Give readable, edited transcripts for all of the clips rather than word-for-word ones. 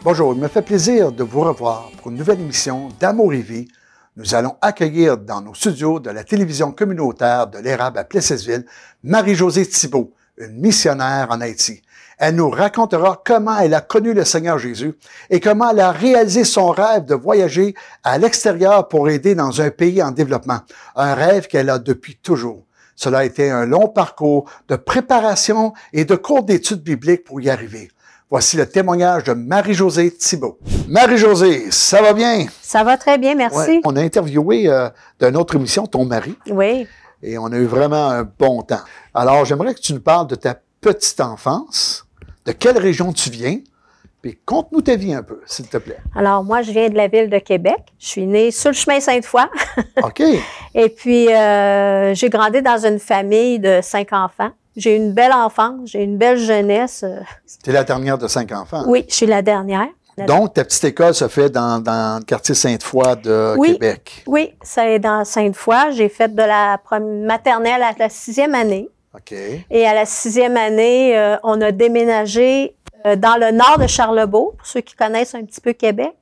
Bonjour, il me fait plaisir de vous revoir pour une nouvelle émission d'Amour et Vie. Nous allons accueillir dans nos studios de la télévision communautaire de l'Érable à Plessisville, Marie-Josée Thibault, une missionnaire en Haïti. Elle nous racontera comment elle a connu le Seigneur Jésus et comment elle a réalisé son rêve de voyager à l'extérieur pour aider dans un pays en développement, un rêve qu'elle a depuis toujours. Cela a été un long parcours de préparation et de cours d'études bibliques pour y arriver. Voici le témoignage de Marie-Josée Thibault. Marie-Josée, ça va bien? Ça va très bien, merci. Ouais, on a interviewé d'une autre émission ton mari. Oui. Et on a eu vraiment un bon temps. Alors, j'aimerais que tu nous parles de ta petite enfance, de quelle région tu viens, puis conte-nous ta vie un peu, s'il te plaît. Alors, moi, je viens de la ville de Québec. Je suis née sur le chemin Sainte-Foy. OK. Et puis, j'ai grandi dans une famille de 5 enfants. J'ai eu une belle enfance, j'ai eu une belle jeunesse. Tu es la dernière de 5 enfants. Oui, je suis la dernière. Donc, ta petite école se fait dans le quartier Sainte-Foy de Québec. Oui, c'est dans Sainte-Foy. J'ai fait de la maternelle à la 6e année. OK. Et à la 6e année, on a déménagé dans le nord de Charlebourg, pour ceux qui connaissent un petit peu Québec,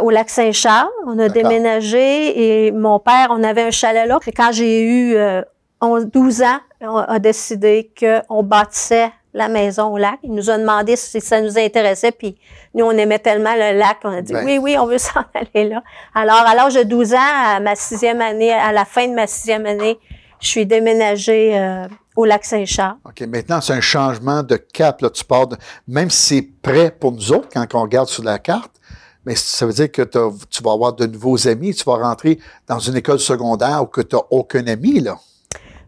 au lac Saint-Charles. On a déménagé et mon père, on avait un chalet là. Et quand j'ai eu 12 ans, on a décidé qu'on bâtissait la maison au lac. Il nous a demandé si ça nous intéressait, puis nous, on aimait tellement le lac qu'on a dit oui, on veut s'en aller là. Alors, à l'âge de 12 ans, à ma 6e année, à la fin de ma 6e année, je suis déménagée au lac Saint-Charles. OK. Maintenant, c'est un changement de cap. Là, tu pars même si c'est prêt pour nous autres quand on regarde sur la carte, mais ça veut dire que tu vas avoir de nouveaux amis, tu vas rentrer dans une école secondaire où tu n'as aucun ami, là.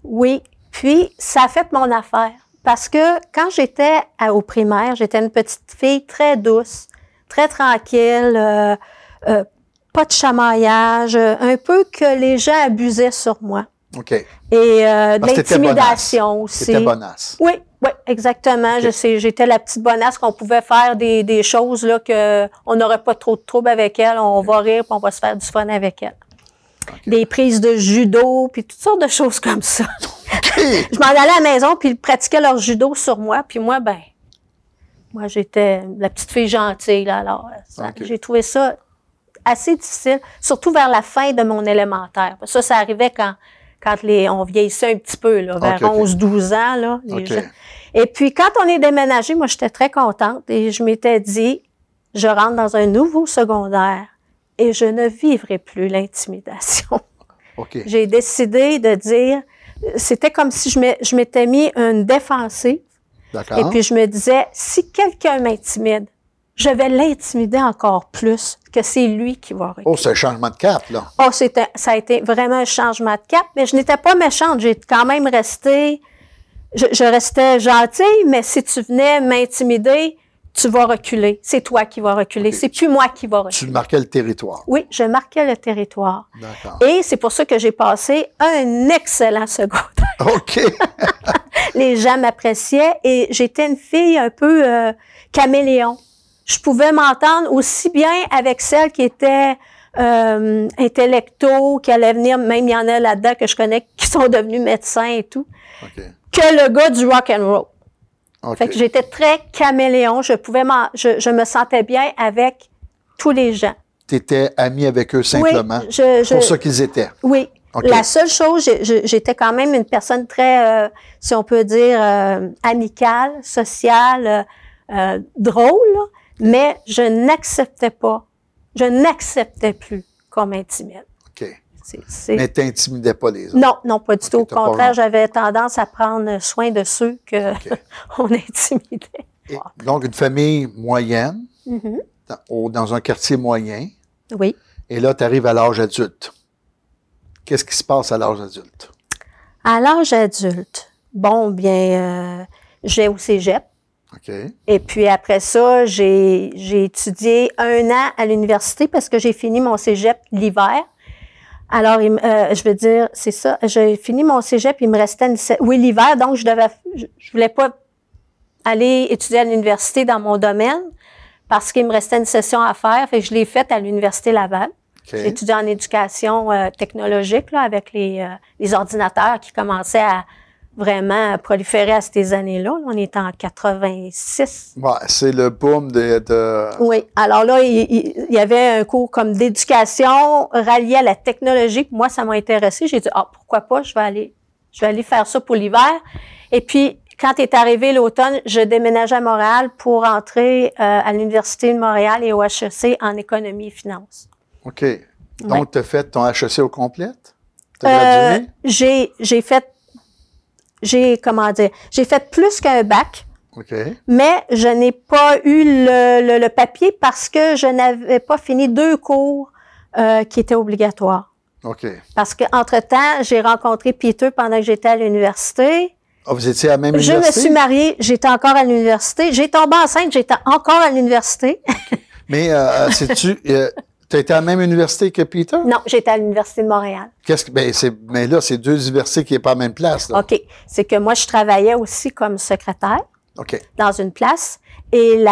Oui. Puis, ça a fait mon affaire. Parce que quand j'étais au primaire, j'étais une petite fille très douce, très tranquille, pas de chamaillage, un peu que les gens abusaient sur moi. OK. Et de l'intimidation aussi. C'était bonasse. Oui, exactement. Okay. J'étais la petite bonasse qu'on pouvait faire des choses là que on n'aurait pas trop de trouble avec elle. On va rire puis on va se faire du fun avec elle. Okay. Des prises de judo, puis toutes sortes de choses comme ça. Okay. Je m'en allais à la maison, puis ils pratiquaient leur judo sur moi, puis moi, moi, j'étais la petite fille gentille, là, alors j'ai trouvé ça assez difficile, surtout vers la fin de mon élémentaire. Ça arrivait quand on vieillissait un petit peu, là, vers 11-12 ans, là, les gens. Et puis, quand on est déménagé, moi, j'étais très contente, et je m'étais dit, je rentre dans un nouveau secondaire, et je ne vivrai plus l'intimidation. Okay. J'ai décidé de dire, c'était comme si je m'étais mis une défensive. Et puis je me disais, si quelqu'un m'intimide, je vais l'intimider encore plus que c'est lui qui va reculer. Oh, c'est un changement de cap, là. Oh, ça a été vraiment un changement de cap, mais je n'étais pas méchante. J'ai quand même resté, je restais gentille, mais si tu venais m'intimider, tu vas reculer. C'est toi qui vas reculer. Okay. C'est plus moi qui va reculer. Tu marquais le territoire. Oui, je marquais le territoire. D'accord. Et c'est pour ça que j'ai passé un excellent secondaire. OK. Les gens m'appréciaient et j'étais une fille un peu caméléon. Je pouvais m'entendre aussi bien avec celles qui étaient intellectos, qui allaient venir, même il y en a là-dedans que je connais qui sont devenus médecins et tout, que le gars du rock and roll. Fait que j'étais très caméléon, je me sentais bien avec tous les gens. Tu étais amie avec eux simplement, pour ce qu'ils étaient. Oui. La seule chose, j'étais quand même une personne très, si on peut dire, amicale, sociale, drôle, là, mais je n'acceptais plus qu'on m'intimide. OK. Mais tu n'intimidais pas les autres? Non, non, pas du tout. Au contraire, j'avais tendance à prendre soin de ceux qu'on intimidait. Et donc, une famille moyenne, dans un quartier moyen. Oui. Et là, tu arrives à l'âge adulte. Qu'est-ce qui se passe à l'âge adulte? À l'âge adulte, je vais au cégep. OK. Et puis après ça, j'ai étudié 1 an à l'université parce que j'ai fini mon cégep l'hiver. Alors, je veux dire, c'est ça, j'ai fini mon cégep, il me restait l'hiver, donc je voulais pas aller étudier à l'université dans mon domaine parce qu'il me restait une session à faire, fait que je l'ai faite à l'Université Laval. J'ai étudié en éducation technologique, là, avec les ordinateurs qui commençaient vraiment proliféré à ces années-là. On est en 86. Ouais, c'est le boom de... Oui. Alors là, il y avait un cours comme d'éducation rallié à la technologie. Moi, ça m'a intéressé. J'ai dit, pourquoi pas, je vais aller faire ça pour l'hiver. Et puis, quand est arrivé l'automne, je déménageais à Montréal pour entrer à l'Université de Montréal et au HEC en économie et finance. OK. Donc, tu as fait ton HEC au complet? Tu as gradué? J'ai fait plus qu'un bac. OK. Mais je n'ai pas eu le papier parce que je n'avais pas fini 2 cours qui étaient obligatoires. OK. Parce qu'entre-temps, j'ai rencontré Peter pendant que j'étais à l'université. Ah, vous étiez à la même université? Je me suis mariée, j'étais encore à l'université. J'ai tombé enceinte, j'étais encore à l'université. Okay. Mais tu as été à la même université que Peter? Non, j'étais à l'Université de Montréal. Mais là, c'est 2 universités qui n'est pas à la même place. Là. OK. C'est que moi, je travaillais aussi comme secrétaire dans une place. Et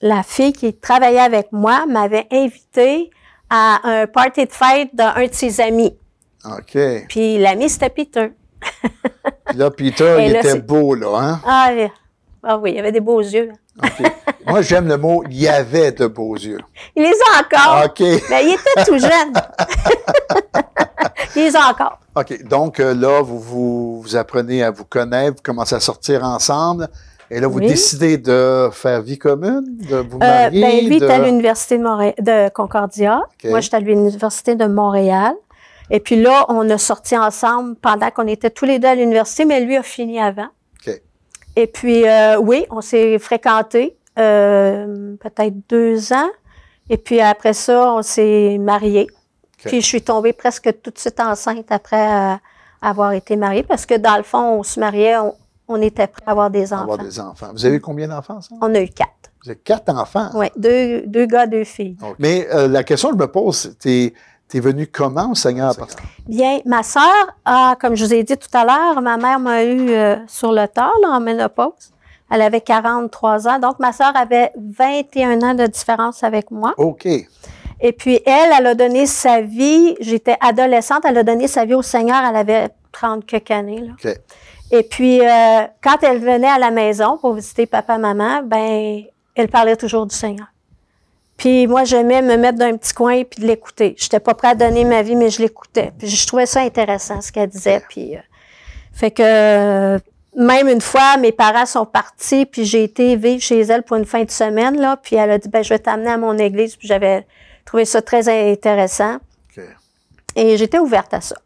la fille qui travaillait avec moi m'avait invitée à un party de fête d'un de ses amis. OK. Puis l'ami, c'était Peter. Puis là, Peter, il était beau, là, hein? Ah oui, il avait des beaux yeux. OK. Moi, j'aime le mot « il y avait de beaux yeux ». Il les a encore. OK. Mais il était tout jeune. Il les a encore. OK. Donc, là, vous apprenez à vous connaître, vous commencez à sortir ensemble. Et là, vous décidez de faire vie commune, de vous marier? Lui, il était à l'Université de Concordia. Okay. Moi, j'étais à l'Université de Montréal. Et puis là, on a sorti ensemble pendant qu'on était tous les deux à l'université, mais lui a fini avant. Okay. Et puis, oui, on s'est fréquentés peut-être 2 ans. Et puis après ça, on s'est mariés. Okay. Puis je suis tombée presque tout de suite enceinte après avoir été mariée, parce que dans le fond, on se mariait, on était prêts à avoir des enfants. Vous avez eu combien d'enfants, ça? On a eu 4. Vous avez 4 enfants? Oui, 2 gars, 2 filles. Okay. Mais la question que je me pose, t'es venue comment au Seigneur? Bien, ma sœur, comme je vous ai dit tout à l'heure, ma mère m'a eu sur le tard, là, en ménopause. Elle avait 43 ans. Donc, ma sœur avait 21 ans de différence avec moi. OK. Et puis, elle a donné sa vie, j'étais adolescente, elle a donné sa vie au Seigneur, elle avait 30 quelques années, là. OK. Et puis, quand elle venait à la maison pour visiter papa, maman, ben, elle parlait toujours du Seigneur. Puis moi, j'aimais me mettre dans un petit coin puis de l'écouter. J'étais pas prête à donner ma vie, mais je l'écoutais. Puis je trouvais ça intéressant, ce qu'elle disait. Puis, fait que même une fois, mes parents sont partis, puis j'ai été vivre chez elle pour une fin de semaine, là. Puis elle a dit, je vais t'amener à mon église. Puis j'avais trouvé ça très intéressant. Okay. Et j'étais ouverte à ça.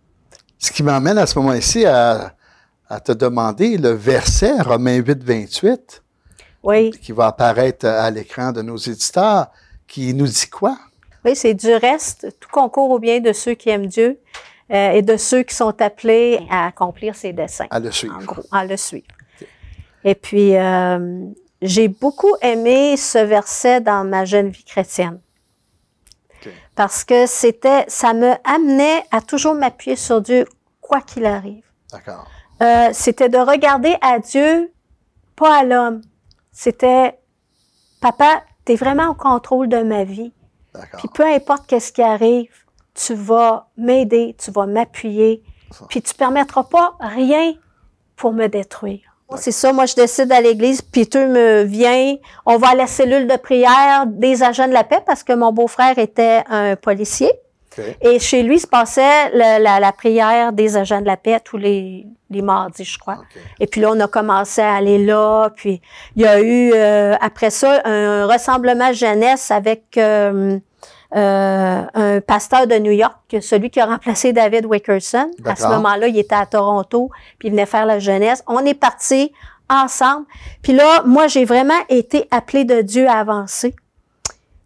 Ce qui m'emmène à ce moment-ci à te demander le verset, Romains 8, 28, qui va apparaître à l'écran de nos éditeurs, qui nous dit quoi? Oui, c'est du reste, tout concourt au bien de ceux qui aiment Dieu et de ceux qui sont appelés à accomplir ses desseins. À le suivre. En gros, à le suivre. Okay. Et puis, j'ai beaucoup aimé ce verset dans ma jeune vie chrétienne. Okay. Parce que ça me amenait à toujours m'appuyer sur Dieu, quoi qu'il arrive. D'accord. C'était de regarder à Dieu, pas à l'homme. C'était, papa, tu es vraiment au contrôle de ma vie. Puis peu importe qu'est-ce qui arrive, tu vas m'aider, tu vas m'appuyer, puis tu permettras pas rien pour me détruire. C'est ça, moi je décide à l'église, Peter me vient, on va à la cellule de prière des agents de la paix parce que mon beau-frère était un policier. Okay. Et chez lui, se passait la prière des agents de la paix tous les mardis, je crois. Okay. Et puis là, on a commencé à aller là. Puis il y a eu, après ça, un rassemblement jeunesse avec un pasteur de New York, celui qui a remplacé David Wickerson. À ce moment-là, il était à Toronto, puis il venait faire la jeunesse. On est partis ensemble. Puis là, moi, j'ai vraiment été appelée de Dieu à avancer.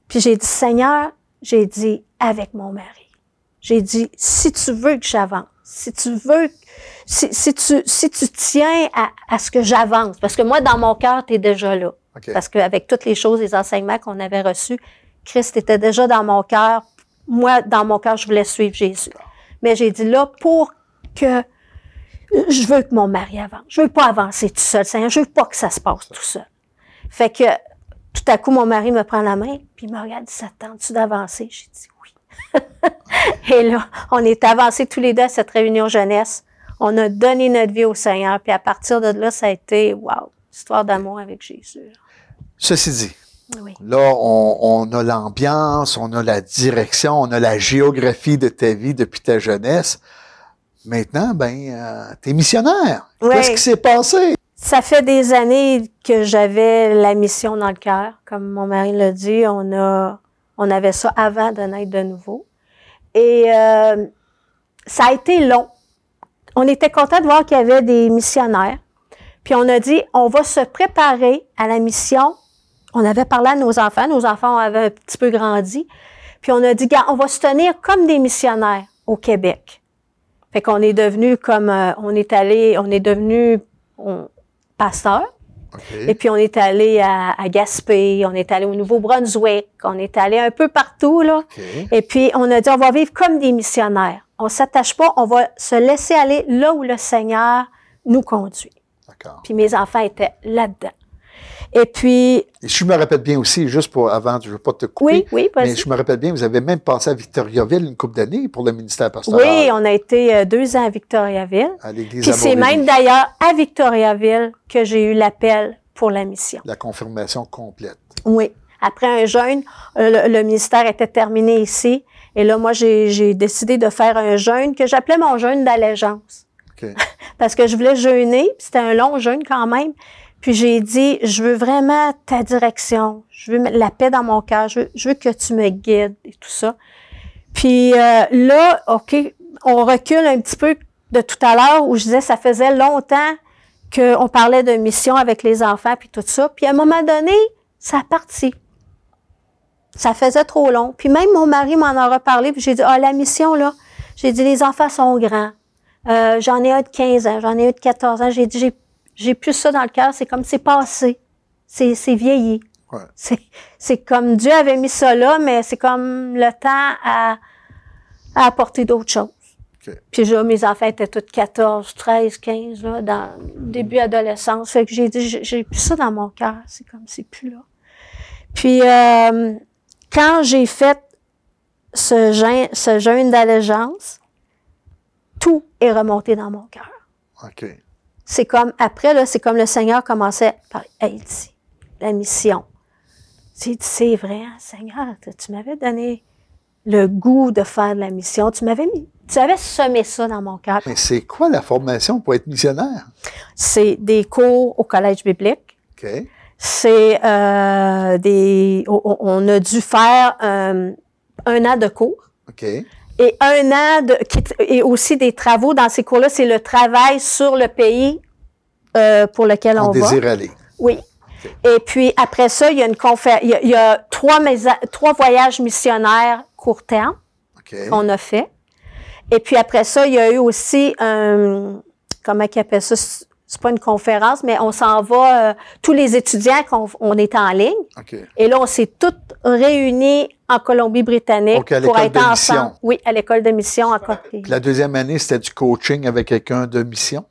Puis j'ai dit, Seigneur, j'ai dit, avec mon mari. J'ai dit, si tu veux que j'avance, si tu tiens à ce que j'avance, parce que moi, dans mon cœur, tu es déjà là. Okay. Parce qu'avec toutes les choses, les enseignements qu'on avait reçus, Christ était déjà dans mon cœur. Moi, dans mon cœur, je voulais suivre Jésus. Mais j'ai dit là, pour que je veux que mon mari avance. Je veux pas avancer tout seul, Seigneur. Je veux pas que ça se passe tout seul. Fait que, tout à coup, mon mari me prend la main, puis il me regarde, ça te tente-tu d'avancer? J'ai dit oui. Et là, on est avancés tous les deux à cette réunion jeunesse. On a donné notre vie au Seigneur. Puis à partir de là, ça a été, wow, histoire d'amour avec Jésus. Ceci dit, Oui. là, on a l'ambiance, on a la direction, on a la géographie de ta vie depuis ta jeunesse. Maintenant, t'es missionnaire. Oui. Qu'est-ce qui s'est passé? Ça fait des années que j'avais la mission dans le cœur. Comme mon mari l'a dit, on avait ça avant de naître de nouveau. Et ça a été long. On était content de voir qu'il y avait des missionnaires. Puis on a dit, on va se préparer à la mission. On avait parlé à nos enfants avaient un petit peu grandi. Puis on a dit, gars, on va se tenir comme des missionnaires au Québec. Fait qu'on est devenu comme, on est devenu pasteur. Okay. Et puis on est allé à Gaspé, on est allé au Nouveau-Brunswick, on est allé un peu partout, là. Okay. Et puis on a dit, on va vivre comme des missionnaires. On s'attache pas, on va se laisser aller là où le Seigneur nous conduit. D'accord. Puis mes enfants étaient là-dedans. Et puis... Et je me rappelle bien aussi, juste pour avant, je ne veux pas te couper, oui, mais je me rappelle bien, vous avez même passé à Victoriaville une couple d'années pour le ministère pastoral. Oui, on a été 2 ans à Victoriaville. À l'église Puis c'est même d'ailleurs à Victoriaville que j'ai eu l'appel pour la mission. La confirmation complète. Oui. Après un jeûne, le ministère était terminé ici. Et là, moi, j'ai décidé de faire un jeûne que j'appelais mon jeûne d'allégeance. Okay. Parce que je voulais jeûner, puis c'était un long jeûne quand même. Puis j'ai dit, je veux vraiment ta direction. Je veux la paix dans mon cœur. Je veux que tu me guides et tout ça. Puis là, OK, on recule un petit peu de tout à l'heure où je disais, ça faisait longtemps qu'on parlait de mission avec les enfants puis tout ça. Puis à un moment donné, ça a parti. Ça faisait trop long. Puis même mon mari m'en a reparlé. Puis j'ai dit, la mission, là, j'ai dit, les enfants sont grands. J'en ai un de 15 ans, j'en ai un de 14 ans. J'ai dit, j'ai plus ça dans le cœur. C'est comme, c'est passé. C'est vieilli. Ouais. C'est comme Dieu avait mis ça là, mais c'est comme le temps à apporter d'autres choses. Okay. Puis là, mes enfants étaient tous 14, 13, 15, là, dans le début adolescence. Fait que j'ai dit, j'ai plus ça dans mon cœur. C'est comme, c'est plus là. Puis, quand j'ai fait ce jeûne d'allégeance, tout est remonté dans mon cœur. OK. C'est comme, après, là, c'est comme le Seigneur commençait par Haïti, la mission. J'ai dit, c'est vrai, hein, Seigneur, tu m'avais donné le goût de faire de la mission. Tu avais semé ça dans mon cœur. Mais c'est quoi la formation pour être missionnaire? C'est des cours au collège biblique. OK. C'est on a dû faire un an de cours. OK. Et un an et aussi des travaux dans ces cours-là, c'est le travail sur le pays pour lequel on va. désire aller. Oui. Okay. Et puis après ça, il y a une conférence. Il y a 3 voyages missionnaires court terme qu'on a fait. Et puis après ça, il y a eu aussi comment ils appellent ça? C'est pas une conférence, mais on s'en va, tous les étudiants on est en ligne. Okay. Et là, on s'est tous réunis en Colombie-Britannique pour être ensemble. Oui, à l'école de mission. Puis la deuxième année, c'était du coaching avec quelqu'un de mission?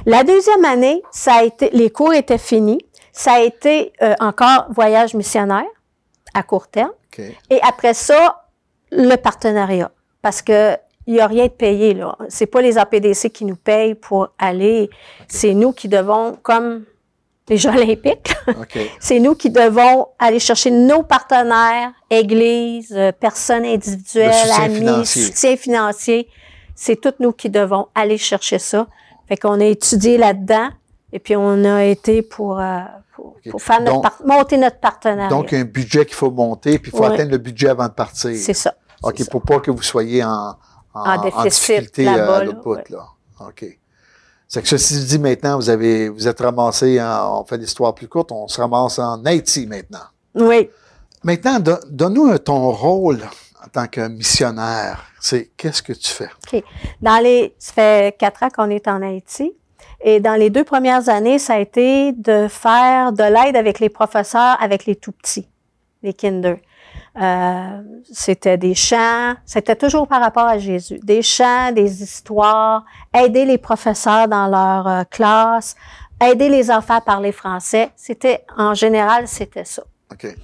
La deuxième année, ça a été, les cours étaient finis. Ça a été encore voyage missionnaire à court terme. Okay. Et après ça, le partenariat. Parce que il n'y a rien de payé, là. C'est pas les APDC qui nous payent pour aller. Okay. C'est nous qui devons, comme les Jeux olympiques, okay. C'est nous qui devons aller chercher nos partenaires, églises, personnes individuelles, amis, soutien financier. C'est toutes nous qui devons aller chercher ça. Fait qu'on a étudié là-dedans et puis on a été pour faire monter notre partenariat. Donc, un budget qu'il faut monter puis il faut atteindre le budget avant de partir. C'est ça. OK, pour pas que vous soyez en difficulté là-bas. Là. OK. C'est que ceci dit, maintenant, vous êtes ramassé, on fait l'histoire plus courte, on se ramasse en Haïti maintenant. Oui. Maintenant, donne-nous ton rôle en tant que missionnaire. Qu'est-ce que tu fais? OK. Ça fait 4 ans qu'on est en Haïti. Et dans les 2 premières années, ça a été de faire de l'aide avec les professeurs, avec les tout-petits, les kinder. C'était des chants, c'était toujours par rapport à Jésus. Des chants, des histoires, aider les professeurs dans leur classe, aider les enfants à parler français. En général, c'était ça. Okay.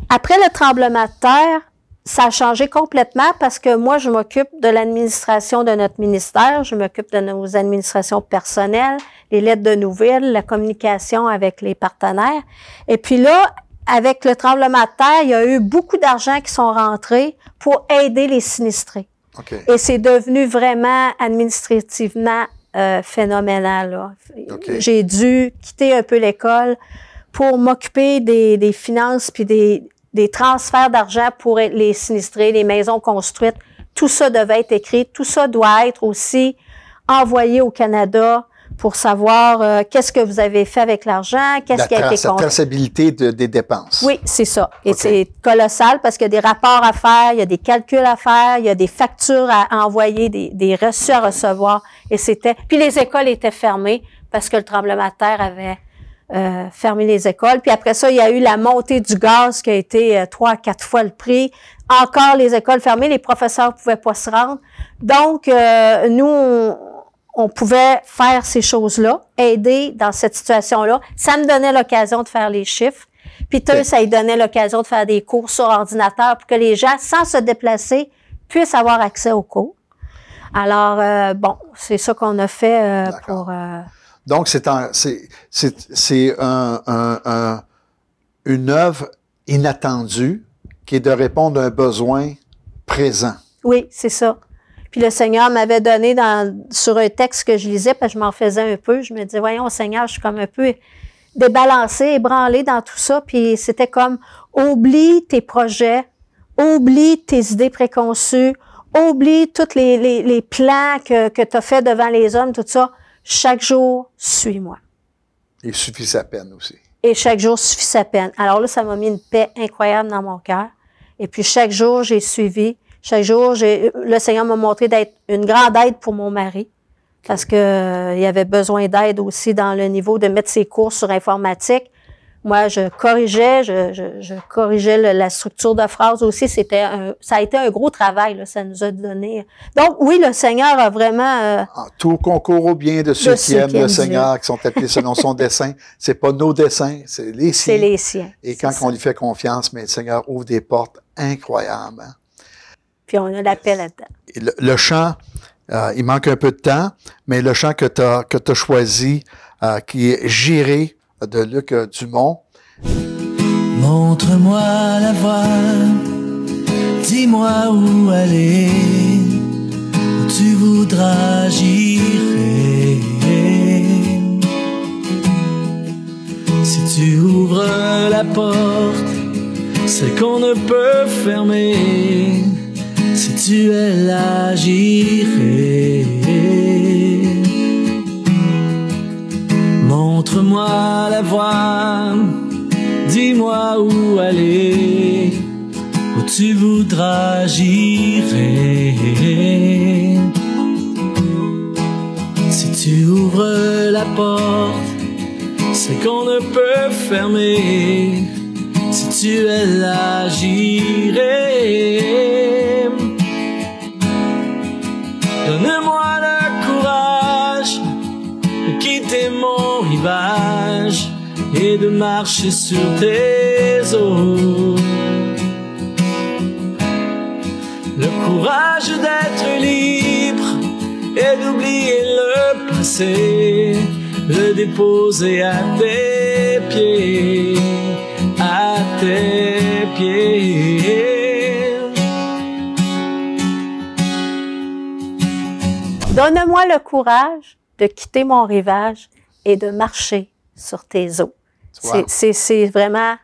Après le tremblement de terre, ça a changé complètement parce que moi, je m'occupe de l'administration de notre ministère, je m'occupe de nos administrations personnelles, les lettres de nouvelles, la communication avec les partenaires. Et puis là, avec le tremblement de terre, il y a eu beaucoup d'argent qui sont rentrés pour aider les sinistrés. Okay. Et c'est devenu vraiment administrativement phénoménal, là. Okay. J'ai dû quitter un peu l'école pour m'occuper des finances puis des transferts d'argent pour les sinistrés, les maisons construites. Tout ça devait être écrit. Tout ça doit être aussi envoyé au Canada pour savoir qu'est-ce que vous avez fait avec l'argent, qu'est-ce qui a été construit. La traçabilité des dépenses. Oui, c'est ça. Et okay. C'est colossal parce qu'il y a des rapports à faire, il y a des calculs à faire, il y a des factures à envoyer, des reçus à recevoir. Et c'était. Puis les écoles étaient fermées parce que le tremblement de terre avait fermé les écoles. Puis après ça, il y a eu la montée du gaz qui a été 3 à 4 fois le prix. Encore les écoles fermées, les professeurs ne pouvaient pas se rendre. Donc, nous, on pouvait faire ces choses-là, aider dans cette situation-là. Ça me donnait l'occasion de faire les chiffres. Puis ça lui donnait l'occasion de faire des cours sur ordinateur pour que les gens, sans se déplacer, puissent avoir accès aux cours. Alors, bon, c'est ça qu'on a fait pour... Donc, c'est une œuvre inattendue qui est de répondre à un besoin présent. Oui, c'est ça. Puis le Seigneur m'avait donné sur un texte que je lisais, parce que je m'en faisais un peu. Je me disais, voyons, Seigneur, je suis comme un peu débalancée, ébranlée dans tout ça. Puis c'était comme, oublie tes projets, oublie tes idées préconçues, oublie tous les plans que tu as fait devant les hommes, tout ça. Chaque jour, suis-moi. Il suffit sa peine aussi. Et chaque jour suffit sa peine. Alors là, ça m'a mis une paix incroyable dans mon cœur. Et puis chaque jour, j'ai suivi. Chaque jour, le Seigneur m'a montré d'être une grande aide pour mon mari. Parce que il avait besoin d'aide aussi dans le niveau de mettre ses cours sur informatique. Moi, je corrigeais, je corrigeais la structure de phrase aussi. Ça a été un gros travail, là, ça nous a donné. Donc, oui, le Seigneur a vraiment... tout concourt au bien de ceux qui aiment le Seigneur, qui sont appelés selon son dessein. C'est pas nos desseins, c'est les siens. C'est les siens. Et quand on lui fait confiance, mais le Seigneur ouvre des portes incroyables. Hein? Puis on a la paix là-dedans. Le chant, il manque un peu de temps, mais le chant que tu as choisi, qui est J'irai, de Luc Dumont. Montre-moi la voie, dis-moi où aller, où tu voudras, j'irai. Si tu ouvres la porte, celle qu'on ne peut fermer, si tu es là, j'irai. Montre-moi la voie, dis-moi où aller, où tu voudras, j'irai. Si tu ouvres la porte, c'est qu'on ne peut fermer, si tu es là, j'irai. Donne-moi le courage de quitter mon rivage et de marcher sur tes eaux. Le courage d'être libre et d'oublier le passé, le déposer à tes pieds, à tes pieds. Donne-moi le courage de quitter mon rivage et de marcher sur tes eaux. Wow. C'est vraiment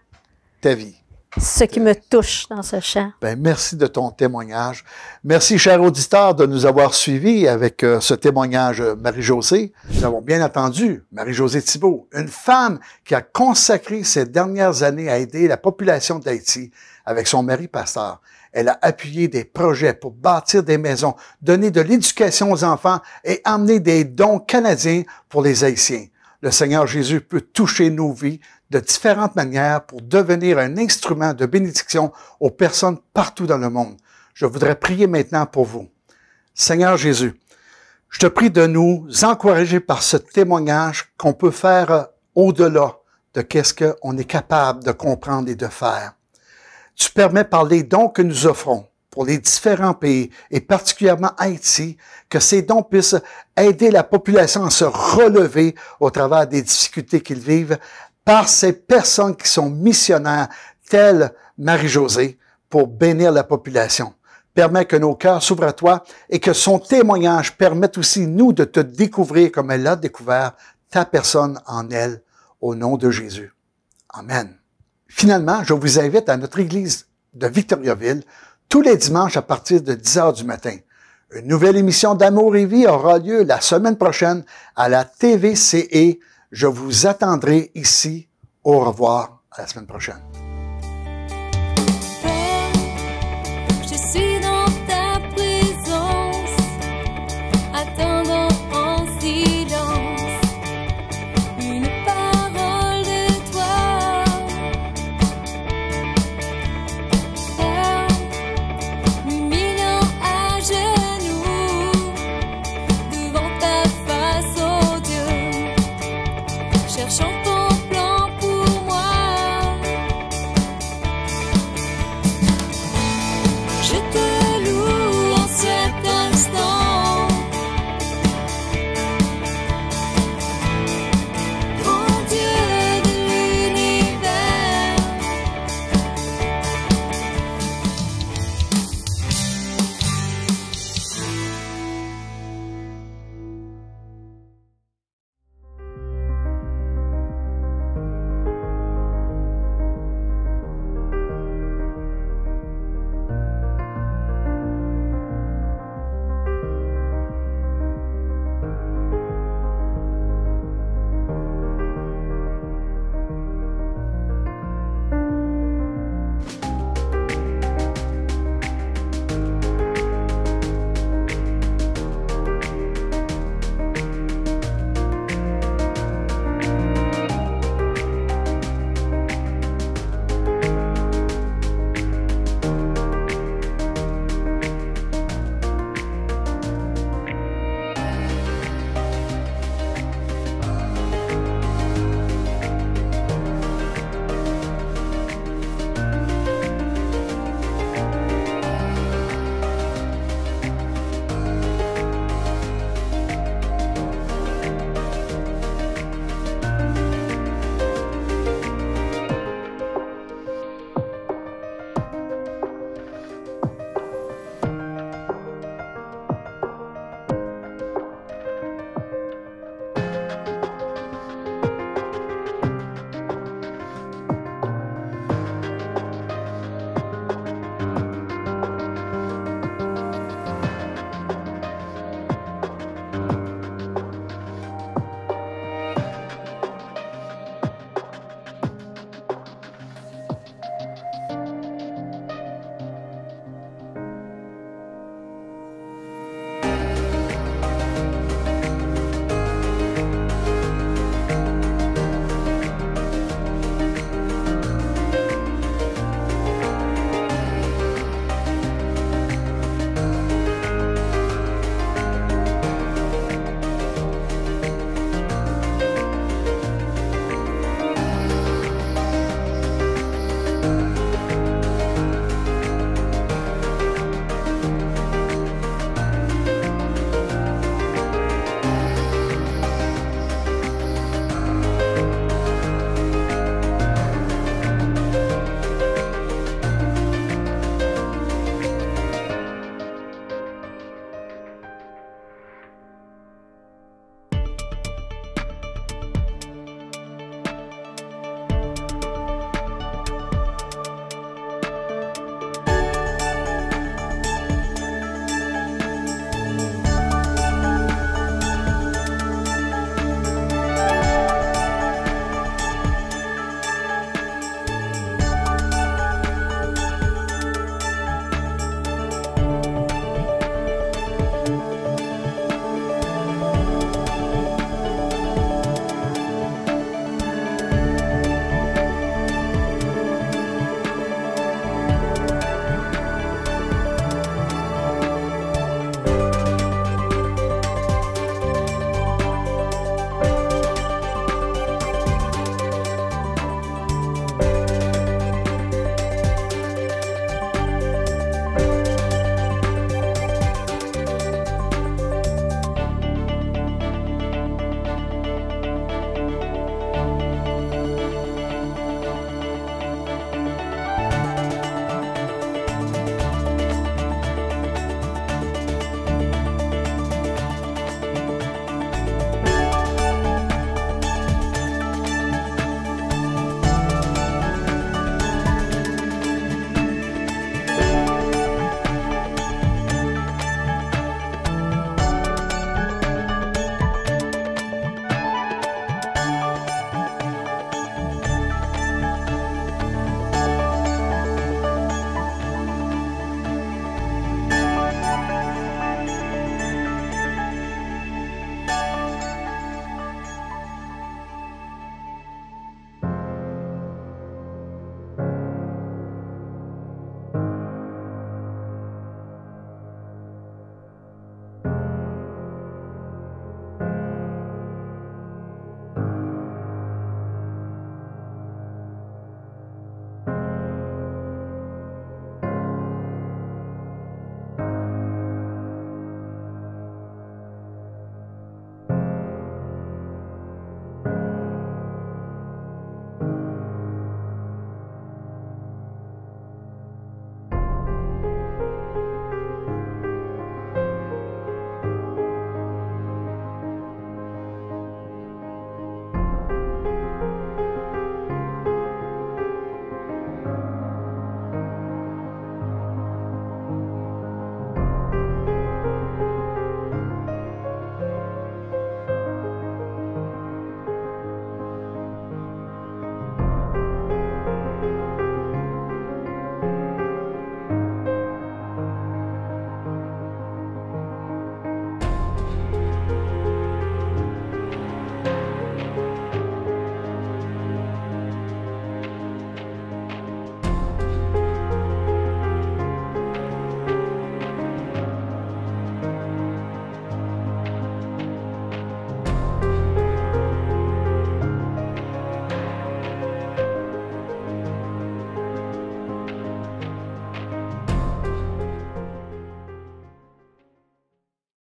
ta vie. Ce qui me touche dans ce chant. Ben, merci de ton témoignage. Merci, chers auditeurs, de nous avoir suivis avec ce témoignage Marie-Josée. Nous avons bien entendu Marie-Josée Thibault, une femme qui a consacré ces dernières années à aider la population d'Haïti avec son mari pasteur. Elle a appuyé des projets pour bâtir des maisons, donner de l'éducation aux enfants et emmener des dons canadiens pour les Haïtiens. Le Seigneur Jésus peut toucher nos vies de différentes manières pour devenir un instrument de bénédiction aux personnes partout dans le monde. Je voudrais prier maintenant pour vous. Seigneur Jésus, je te prie de nous encourager par ce témoignage qu'on peut faire au-delà de qu'est-ce qu'on est capable de comprendre et de faire. Tu permets par les dons que nous offrons pour les différents pays, et particulièrement Haïti, que ces dons puissent aider la population à se relever au travers des difficultés qu'ils vivent par ces personnes qui sont missionnaires, telles Marie-Josée, pour bénir la population. Permets que nos cœurs s'ouvrent à toi et que son témoignage permette aussi, nous, de te découvrir comme elle l'a découvert, ta personne en elle, au nom de Jésus. Amen. Finalement, je vous invite à notre église de Victoriaville tous les dimanches à partir de 10 heures du matin. Une nouvelle émission d'Amour et Vie aura lieu la semaine prochaine à la TVCE. Je vous attendrai ici. Au revoir, à la semaine prochaine.